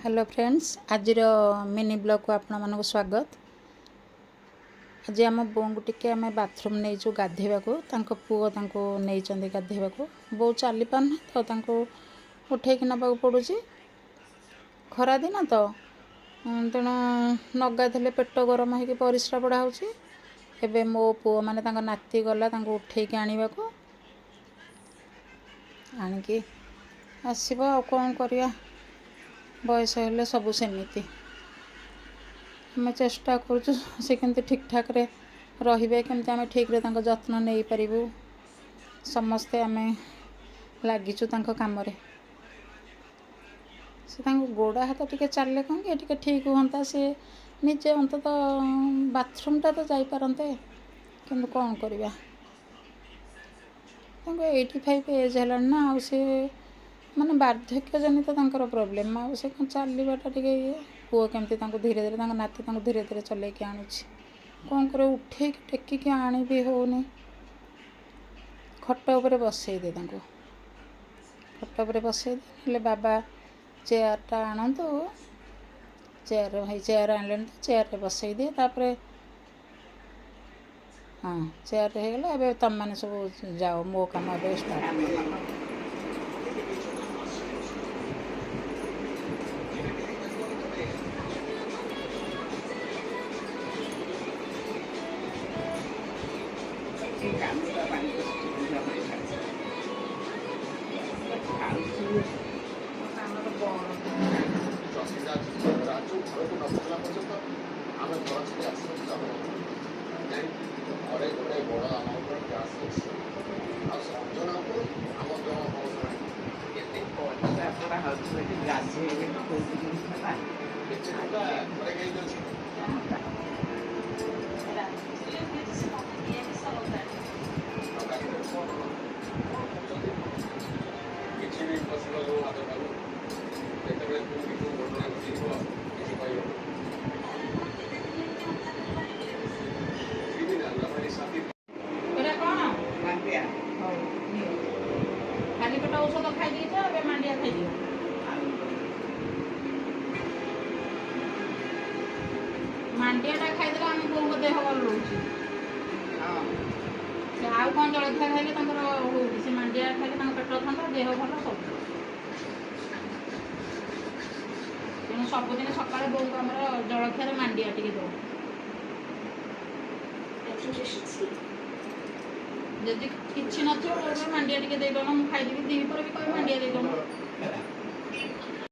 Hello friends आज mini blog को आपण मानक स्वागत। आज आम बों टिके आम बाथरूम नहीं गाधेवा को पुओ नहीं गाधेवा को बो चली पारना तो उठेक नवा पड़ू खरा दिन तो तेणु न गाधे पेट गरम हो परिस्रा पड़ा हो। मो पुओ मैंने नाती गला उठेक आने को आणिकी आसब आ कौन करिया बयस हेले सबू सेमिति आम चेष्टा करुँ से केमती ठीक ठाक रे रहिबे केमती आम ठीक रे जत्न नहीं पारिबु समस्ते आम लागिचु काम रे से गोड़ा हाथ टिके चलले कौन कि ठीक हाँ सी निजे अंत तो बाथरूम टा तो जापारते कि कौन करवा 85 एज है ना आ सी माने वार्धक्य जनित तो प्रोब्लेम आ से चलवाटा टे पुओ केमती धीरे धीरे नाती धीरे धीरे चल के आणुची कौन कर उठे टेकिक आनी भी होनी खट उपर बसई दे खट उपर बसई दे बाबा चेयरटा आणतु चेयर भाई चेयर आने तो चेयर बसई दिए तापर हाँ चेयर हो गला तुम मैंने सब जाओ मो कम स्टार्ट खाली पेट औषध खाई दीजिए मांडिया खाई दियो मांडियाटा खाईदे आम बोर देह भल रोचे आउ कौन जलखिया खाइले हो से मांडिया खाइले पेट ठंडा देह भल सब तेणु सबुदिन सकाଳେ बोर आम जलखिया मांडिया टी दो जदि किसी नथिबो मांडिया टी देदेल मुझे खाईदेवी दी पर भी कह मांडिया देदेल